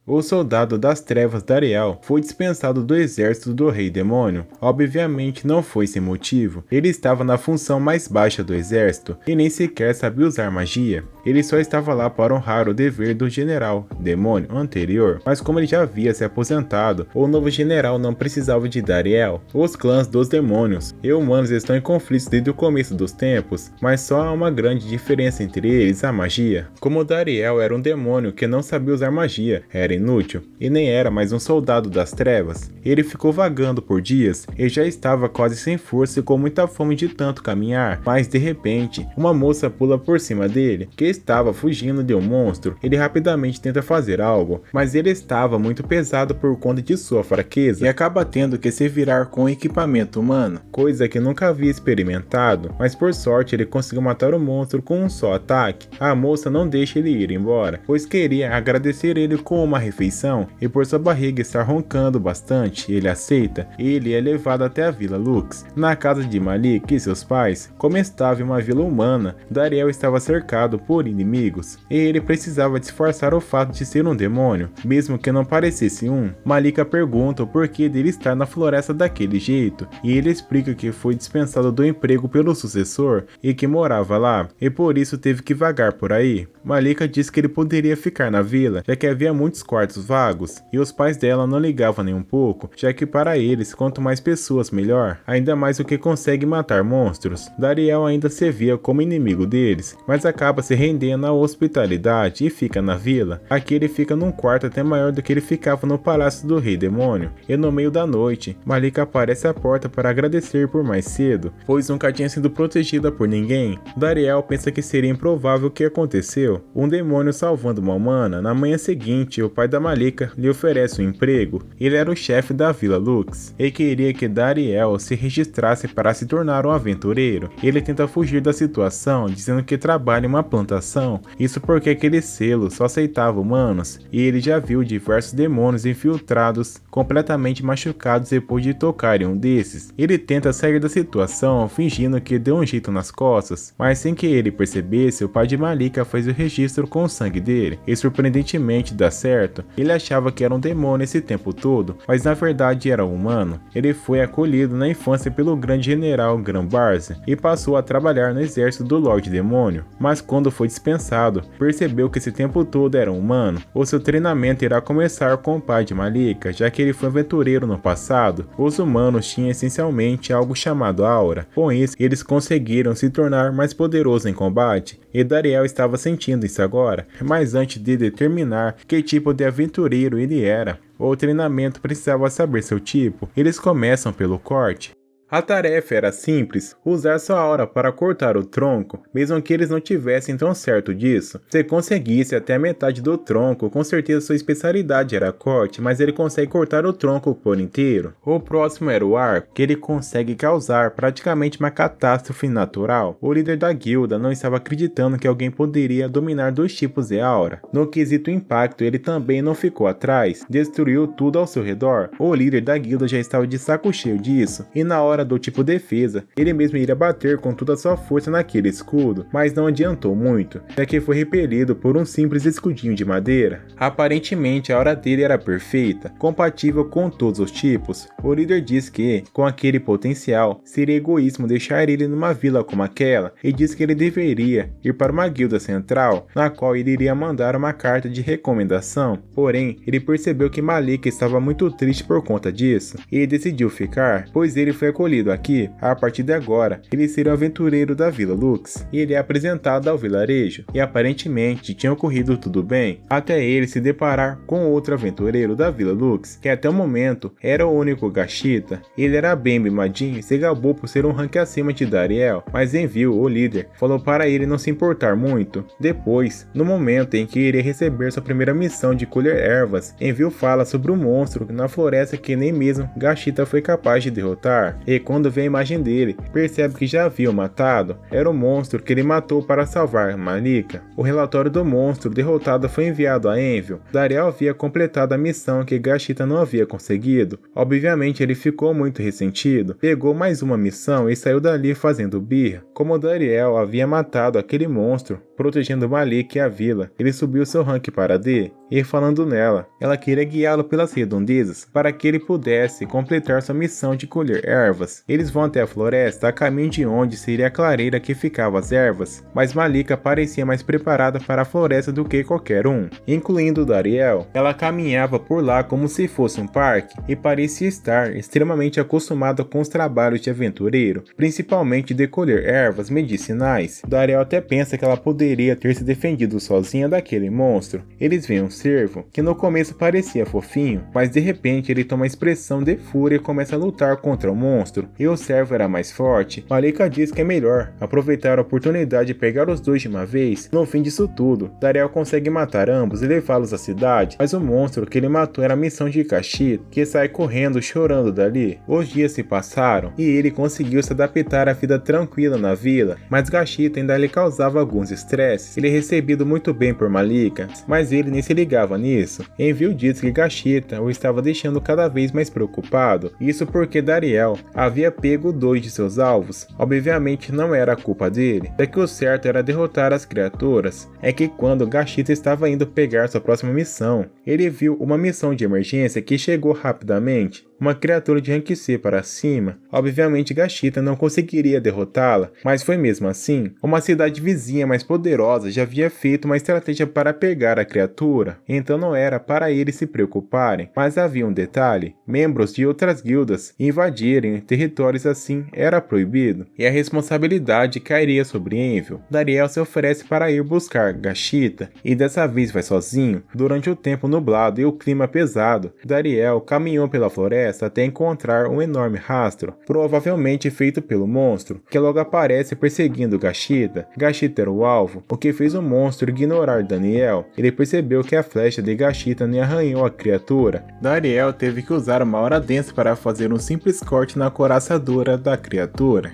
O soldado das trevas Dariel foi dispensado do exército do Rei Demônio. Obviamente não foi sem motivo. Ele estava na função mais baixa do exército e nem sequer sabia usar magia. Ele só estava lá para honrar o dever do general Demônio anterior, mas como ele já havia se aposentado, o novo general não precisava de Dariel. Os clãs dos demônios e humanos estão em conflitos desde o começo dos tempos, mas só há uma grande diferença entre eles: a magia. Como Dariel era um demônio que não sabia usar magia, era inútil, e nem era mais um soldado das trevas. Ele ficou vagando por dias e já estava quase sem força e com muita fome de tanto caminhar, mas de repente, uma moça pula por cima dele, que estava fugindo de um monstro. Ele rapidamente tenta fazer algo, mas ele estava muito pesado por conta de sua fraqueza e acaba tendo que se virar com equipamento humano, coisa que nunca havia experimentado, mas por sorte ele conseguiu matar o monstro com um só ataque. A moça não deixa ele ir embora, pois queria agradecer ele com uma refeição, e por sua barriga estar roncando bastante, ele aceita e ele é levado até a Vila Lux. Na casa de Malik e seus pais, como estava em uma vila humana, Dariel estava cercado por inimigos, e ele precisava disfarçar o fato de ser um demônio, mesmo que não parecesse um. Malika pergunta o porquê dele estar na floresta daquele jeito, e ele explica que foi dispensado do emprego pelo sucessor e que morava lá, e por isso teve que vagar por aí. Malika diz que ele poderia ficar na vila, já que havia muitos quartos vagos, e os pais dela não ligavam nem um pouco, já que para eles, quanto mais pessoas melhor, ainda mais o que consegue matar monstros. Dariel ainda se via como inimigo deles, mas acaba se rendendo à hospitalidade e fica na vila. Aqui ele fica num quarto até maior do que ele ficava no palácio do Rei Demônio, e no meio da noite, Malika aparece à porta para agradecer por mais cedo, pois nunca tinha sido protegida por ninguém. Dariel pensa que seria improvável o que aconteceu, um demônio salvando uma humana. Na manhã seguinte, o pai da Malika lhe oferece um emprego. Ele era o chefe da Vila Lux e queria que Dariel se registrasse para se tornar um aventureiro. Ele tenta fugir da situação, dizendo que trabalha em uma plantação, isso porque aquele selo só aceitava humanos, e ele já viu diversos demônios infiltrados completamente machucados depois de tocar em um desses. Ele tenta sair da situação fingindo que deu um jeito nas costas, mas sem que ele percebesse, o pai de Malika fez o registro com o sangue dele, e surpreendentemente dá certo. Ele achava que era um demônio esse tempo todo, mas na verdade era um humano. Ele foi acolhido na infância pelo grande general Grambarza e passou a trabalhar no exército do Lorde Demônio, mas quando foi dispensado, percebeu que esse tempo todo era um humano. O seu treinamento irá começar com o pai de Malika, já que ele foi aventureiro no passado. Os humanos tinham essencialmente algo chamado aura. Com isso, eles conseguiram se tornar mais poderosos em combate, e Dariel estava sentindo isso agora, mas antes de determinar que tipo de aventureiro ele era, o treinamento precisava saber seu tipo. Eles começam pelo corte. A tarefa era simples, usar sua aura para cortar o tronco, mesmo que eles não tivessem tão certo disso. Se conseguisse até a metade do tronco, com certeza sua especialidade era corte, mas ele consegue cortar o tronco por inteiro. O próximo era o arco, que ele consegue causar praticamente uma catástrofe natural. O líder da guilda não estava acreditando que alguém poderia dominar dois tipos de aura. No quesito impacto, ele também não ficou atrás, destruiu tudo ao seu redor. O líder da guilda já estava de saco cheio disso, e na hora do tipo defesa, ele mesmo iria bater com toda a sua força naquele escudo, mas não adiantou muito, já que foi repelido por um simples escudinho de madeira. Aparentemente a aura dele era perfeita, compatível com todos os tipos. O líder diz que, com aquele potencial, seria egoísmo deixar ele numa vila como aquela, e diz que ele deveria ir para uma guilda central, na qual ele iria mandar uma carta de recomendação. Porém, ele percebeu que Malika estava muito triste por conta disso, e decidiu ficar, pois ele foi acolhido aqui. A partir de agora, ele seria o aventureiro da Vila Lux, e ele é apresentado ao vilarejo, e aparentemente tinha ocorrido tudo bem, até ele se deparar com outro aventureiro da Vila Lux, que até o momento era o único Gashita. Ele era bem mimadinho e se gabou por ser um rank acima de Dariel, mas Envil, o líder, falou para ele não se importar muito. Depois, no momento em que iria receber sua primeira missão de colher ervas, Envil fala sobre um monstro na floresta que nem mesmo Gashita foi capaz de derrotar, e quando vê a imagem dele, percebe que já haviam matado. Era o monstro que ele matou para salvar Malika. O relatório do monstro derrotado foi enviado a Envil. Dariel havia completado a missão que Gashita não havia conseguido. Obviamente ele ficou muito ressentido, pegou mais uma missão e saiu dali fazendo birra. Como Dariel havia matado aquele monstro, protegendo Malika e a vila. Ele subiu seu rank para D, e falando nela, ela queria guiá-lo pelas redondezas para que ele pudesse completar sua missão de colher ervas. Eles vão até a floresta a caminho de onde seria a clareira que ficava as ervas, mas Malika parecia mais preparada para a floresta do que qualquer um, incluindo Dariel. Ela caminhava por lá como se fosse um parque e parecia estar extremamente acostumada com os trabalhos de aventureiro, principalmente de colher ervas medicinais. Dariel até pensa que ela poderia ter se defendido sozinha daquele monstro. Eles veem um cervo, que no começo parecia fofinho, mas de repente ele toma a expressão de fúria e começa a lutar contra o monstro, e o cervo era mais forte. Malika diz que é melhor aproveitar a oportunidade de pegar os dois de uma vez. No fim disso tudo, Dariel consegue matar ambos e levá-los à cidade, mas o monstro que ele matou era a missão de Gashita, que sai correndo chorando dali. Os dias se passaram, e ele conseguiu se adaptar à vida tranquila na vila, mas Gashita ainda lhe causava alguns estresses. Ele é recebido muito bem por Malika, mas ele nem se ligava nisso. Envio diz que Gashita o estava deixando cada vez mais preocupado, isso porque Dariel havia pego 2 de seus alvos. Obviamente não era a culpa dele, já que o certo era derrotar as criaturas. É que quando Gashita estava indo pegar sua próxima missão, ele viu uma missão de emergência que chegou rapidamente. Uma criatura de rank C para cima. Obviamente Gashita não conseguiria derrotá-la, mas foi mesmo assim. Uma cidade vizinha mais poderosa já havia feito uma estratégia para pegar a criatura, então não era para eles se preocuparem. Mas havia um detalhe: membros de outras guildas invadirem territórios assim era proibido, e a responsabilidade cairia sobre Envil. Dariel se oferece para ir buscar Gashita, e dessa vez vai sozinho. Durante o tempo nublado e o clima pesado, Dariel caminhou pela floresta até encontrar um enorme rastro, provavelmente feito pelo monstro, que logo aparece perseguindo Gashita. Gashita era o alvo, o que fez o monstro ignorar Daniel. Ele percebeu que a flecha de Gashita nem arranhou a criatura. Dariel teve que usar uma hora densa para fazer um simples corte na couraçadora da criatura,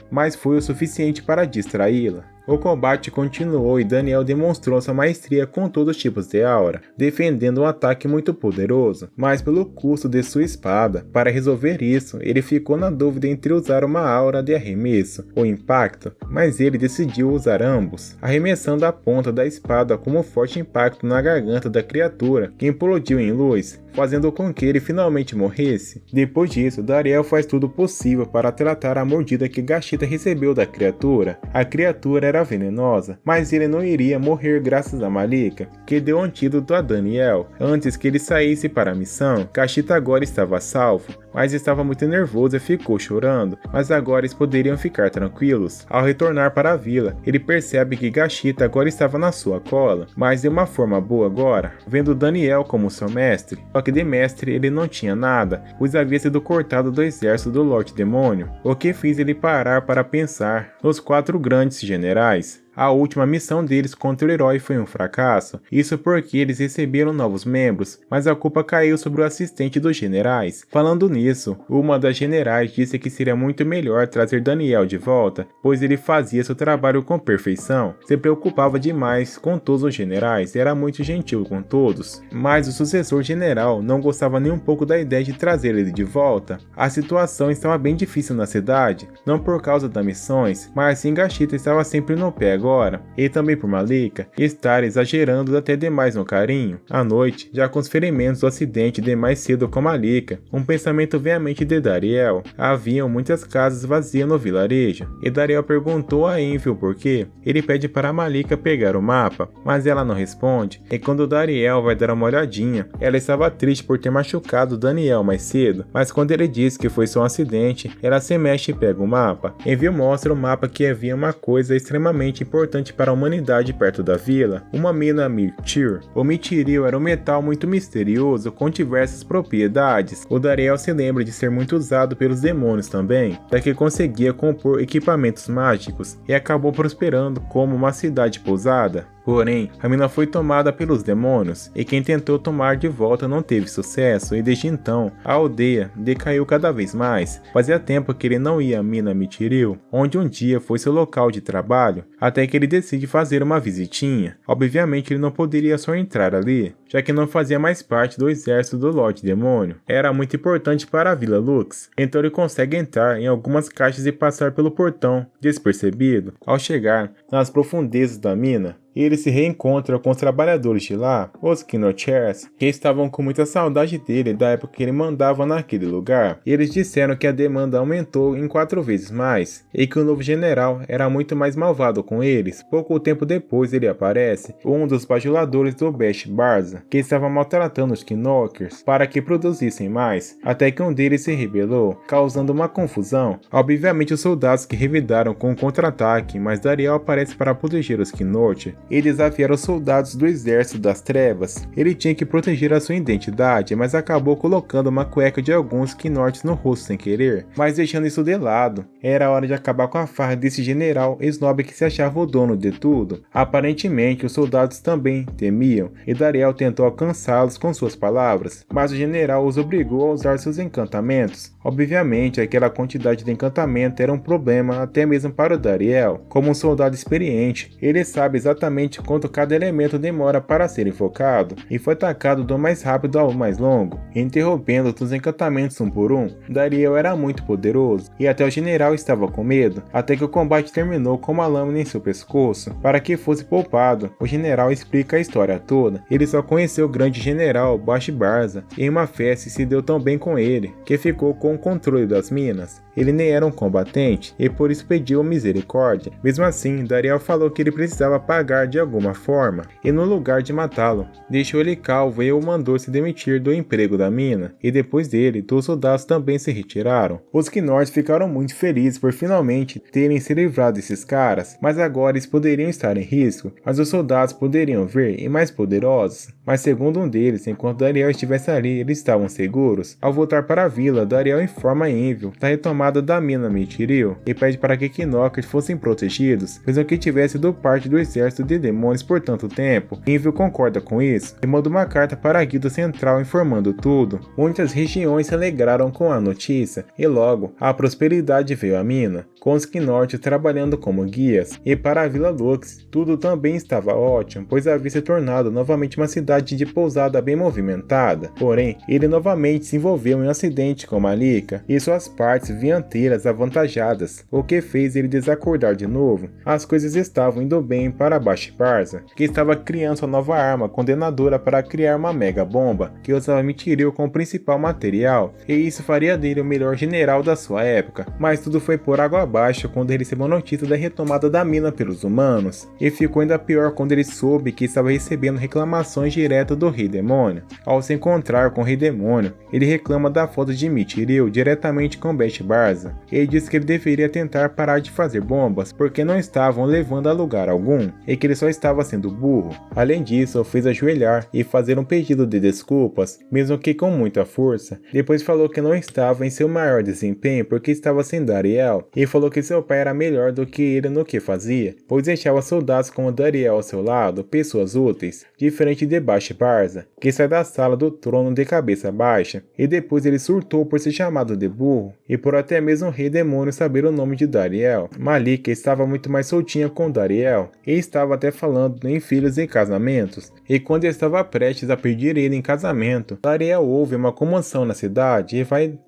mas foi o suficiente para distraí-la. O combate continuou e Daniel demonstrou sua maestria com todos os tipos de aura, defendendo um ataque muito poderoso, mas pelo custo de sua espada. Para resolver isso, ele ficou na dúvida entre usar uma aura de arremesso ou impacto, mas ele decidiu usar ambos, arremessando a ponta da espada com um forte impacto na garganta da criatura, que implodiu em luz, fazendo com que ele finalmente morresse. Depois disso, Dariel faz tudo o possível para tratar a mordida que Gashita recebeu da criatura. A criatura era venenosa, mas ele não iria morrer graças a Malika, que deu antídoto a Daniel antes que ele saísse para a missão. Gashita agora estava salvo, mas estava muito nervoso e ficou chorando, mas agora eles poderiam ficar tranquilos. Ao retornar para a vila, ele percebe que Gashita agora estava na sua cola, mas de uma forma boa agora, vendo Daniel como seu mestre. Só que de mestre ele não tinha nada, pois havia sido cortado do exército do Lorde Demônio, o que fez ele parar para pensar nos 4 grandes generais. A última missão deles contra o herói foi um fracasso, isso porque eles receberam novos membros, mas a culpa caiu sobre o assistente dos generais. Falando nisso, uma das generais disse que seria muito melhor trazer Daniel de volta, pois ele fazia seu trabalho com perfeição, se preocupava demais com todos os generais e era muito gentil com todos. Mas o sucessor general não gostava nem um pouco da ideia de trazer ele de volta. A situação estava bem difícil na cidade, não por causa das missões, mas sim Gashita estava sempre no pé agora, e também por Malika estar exagerando até demais no carinho. À noite, já com os ferimentos do acidente de mais cedo com Malika, um pensamento vem à mente de Dariel. Haviam muitas casas vazias no vilarejo, e Dariel perguntou a Envil por quê. Ele pede para Malika pegar o mapa, mas ela não responde, e quando Dariel vai dar uma olhadinha, ela estava triste por ter machucado Daniel mais cedo, mas quando ele diz que foi só um acidente, ela se mexe e pega o mapa. Envil mostra o mapa que havia uma coisa extremamente importante para a humanidade perto da vila, uma mina Mirtir. O Mithril era um metal muito misterioso com diversas propriedades. O Dariel se lembra de ser muito usado pelos demônios também, já que conseguia compor equipamentos mágicos e acabou prosperando como uma cidade pousada. Porém, a mina foi tomada pelos demônios, e quem tentou tomar de volta não teve sucesso, e desde então, a aldeia decaiu cada vez mais. Fazia tempo que ele não ia à mina Mithril, onde um dia foi seu local de trabalho, até que ele decide fazer uma visitinha. Obviamente ele não poderia só entrar ali, já que não fazia mais parte do exército do Lorde Demônio. Era muito importante para a Vila Lux, então ele consegue entrar em algumas caixas e passar pelo portão despercebido. Ao chegar nas profundezas da mina, ele se reencontra com os trabalhadores de lá, os Kinochers, que estavam com muita saudade dele da época que ele mandava naquele lugar. Eles disseram que a demanda aumentou em 4 vezes mais, e que o novo general era muito mais malvado com eles. Pouco tempo depois ele aparece, um dos bajuladores do Bash Barza, que estava maltratando os Kinokers para que produzissem mais, até que um deles se rebelou, causando uma confusão. Obviamente os soldados que revidaram com um contra-ataque, mas Dariel aparece para proteger os Kinocher e desafiar os soldados do Exército das Trevas. Ele tinha que proteger a sua identidade, mas acabou colocando uma cueca de alguns Knorts no rosto sem querer, mas deixando isso de lado. Era hora de acabar com a farra desse general snob que se achava o dono de tudo. Aparentemente, os soldados também temiam, e Dariel tentou alcançá-los com suas palavras, mas o general os obrigou a usar seus encantamentos. Obviamente, aquela quantidade de encantamento era um problema até mesmo para o Dariel. Como um soldado experiente, ele sabe exatamente quanto cada elemento demora para ser invocado, e foi atacado do mais rápido ao mais longo, interrompendo os encantamentos um por um. Dariel era muito poderoso, e até o general estava com medo, até que o combate terminou com uma lâmina em seu pescoço. Para que fosse poupado, o general explica a história toda. Ele só conheceu o grande general Bash Barza em uma festa e se deu tão bem com ele, que ficou com o controle das minas. Ele nem era um combatente, e por isso pediu misericórdia. Mesmo assim, Dariel falou que ele precisava pagar de alguma forma, e no lugar de matá-lo, deixou ele calvo e o mandou se demitir do emprego da mina, e depois dele, todos os soldados também se retiraram. Os Knorts ficaram muito felizes por finalmente terem se livrado desses caras, mas agora eles poderiam estar em risco, mas os soldados poderiam vir e mais poderosos. Mas segundo um deles, enquanto Dariel estivesse ali, eles estavam seguros. Ao voltar para a vila, Dariel informa Envil da retomada da mina Mithril e pede para que Kinokers fossem protegidos, mesmo que tivesse sido parte do exército de demônios por tanto tempo. Envil concorda com isso e manda uma carta para a guilda central informando tudo. Muitas regiões se alegraram com a notícia e logo a prosperidade veio à mina, com os Knorts trabalhando como guias, e para a Vila Lux tudo também estava ótimo, pois havia se tornado novamente uma cidade de pousada bem movimentada. Porém, ele novamente se envolveu em um acidente com Malika e suas partes dianteiras avantajadas, o que fez ele desacordar de novo. As coisas estavam indo bem para Bash Barza, que estava criando sua nova arma condenadora para criar uma mega bomba, que usava Mithril como principal material, e isso faria dele o melhor general da sua época. Mas tudo foi por água abaixo quando ele recebeu a notícia da retomada da mina pelos humanos, e ficou ainda pior quando ele soube que estava recebendo reclamações direto do Rei Demônio. Ao se encontrar com o Rei Demônio, ele reclama da falta de Mithril diretamente com Bash Barza. Ele diz que ele deveria tentar parar de fazer bombas, porque não estavam levando a lugar algum, e que ele só estava sendo burro. Além disso, fez ajoelhar e fazer um pedido de desculpas, mesmo que com muita força. Depois falou que não estava em seu maior desempenho porque estava sem Dariel, e falou que seu pai era melhor do que ele no que fazia, pois deixava soldados como Dariel ao seu lado, pessoas úteis, diferente de Bash Barza, que sai da sala do trono de cabeça baixa, e depois ele surtou por ser chamado de burro, e por até mesmo o Rei Demônio saber o nome de Dariel. Malika estava muito mais soltinha com Dariel, e estava até falando em filhos e casamentos, e quando estava prestes a pedir ele em casamento, Dariel ouve uma comoção na cidade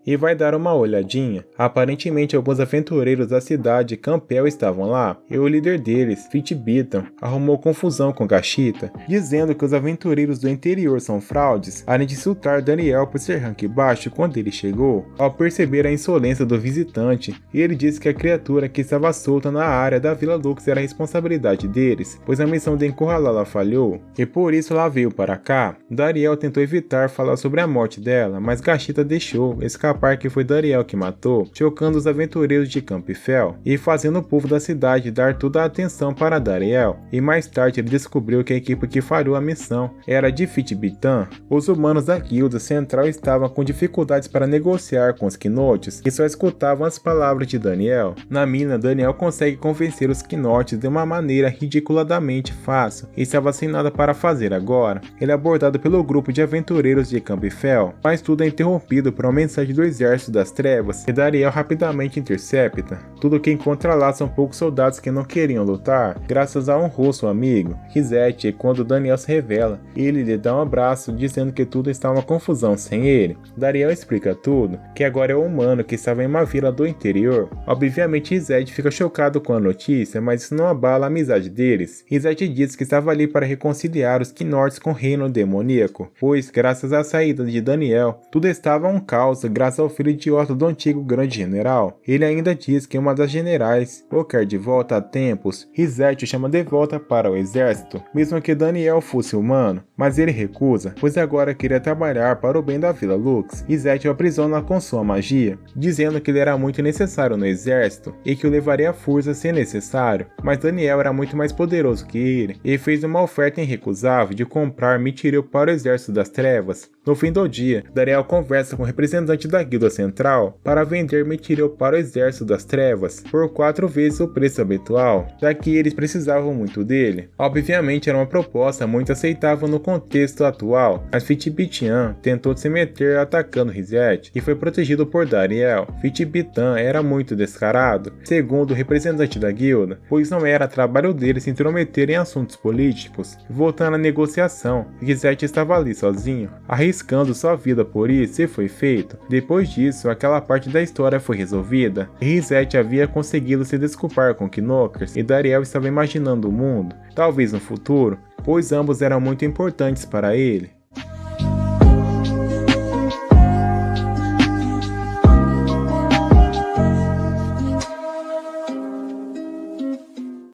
e vai dar uma olhadinha. Aparentemente alguns aventureiros da cidade Campbell estavam lá, e o líder deles, Fitbitan, arrumou confusão com Gashita, dizendo que os aventureiros do interior são fraudes, além de insultar Daniel por ser rank baixo quando ele chegou. Ao perceber a insolência do visitante, ele disse que a criatura que estava solta na área da Vila Lux era a responsabilidade deles, pois a missão de encurralá-la falhou, e por isso ela veio para cá. Dariel tentou evitar falar sobre a morte dela, mas Gashita deixou escapar que foi Dariel que matou, chocando os aventureiros de Campfell e fazendo o povo da cidade dar toda a atenção para Dariel. E mais tarde ele descobriu que a equipe que falhou a missão era de Fitbitan. Os humanos da guilda central estavam com dificuldades para negociar com os Knorts, que só escutavam as palavras de Daniel. Na mina, Daniel consegue convencer os Knorts de uma maneira ridiculamente fácil e estava sem nada para fazer agora. Ele é abordado pelo grupo de aventureiros de Campfell, mas tudo é interrompido por uma mensagem do Exército das Trevas, que Dariel rapidamente intercepta. Tudo que encontra lá são poucos soldados que não queriam lutar, graças a um rosto amigo, Kizet, e quando Daniel se revela, Ele lhe dá um abraço, dizendo que tudo está uma confusão sem ele. Dariel explica tudo, que agora é o humano que estava em uma vila do interior. Obviamente Izete fica chocado com a notícia, mas isso não abala a amizade deles. Izete diz que estava ali para reconciliar os Knorts com o reino demoníaco, pois, graças à saída de Daniel, tudo estava um caos graças ao filho idiota do antigo grande general. Ele ainda diz que uma das generais o quer de volta a tempos. Izete o chama de volta para o exército, mesmo que Daniel fosse humano, mas ele recusa, pois agora queria trabalhar para o bem da Vila Lux. Izete o aprisiona com sua magia, dizendo que ele era muito necessário no exército e que o levaria à força se necessário, mas Daniel era muito mais poderoso que ele e fez uma oferta irrecusável de comprar Mithril para o exército das trevas. No fim do dia, Daniel conversa com o representante da guilda central para vender Mithril para o exército das trevas por 4 vezes o preço habitual, já que eles precisavam muito dele. Obviamente era uma proposta muito aceitável no contexto atual, mas Fitbitian tentou se meter atacando Izete e foi protegido por Dariel. Fitbitan era muito descarado, segundo o representante da guilda, pois não era trabalho dele se intrometer em assuntos políticos. Voltando à negociação, Izete estava ali sozinho, arriscando sua vida por isso, e foi feito. Depois disso, aquela parte da história foi resolvida, e Izete havia conseguido se desculpar com Knockers, e Dariel estava imaginando o mundo, talvez no futuro, pois ambos eram muito importantes para ele.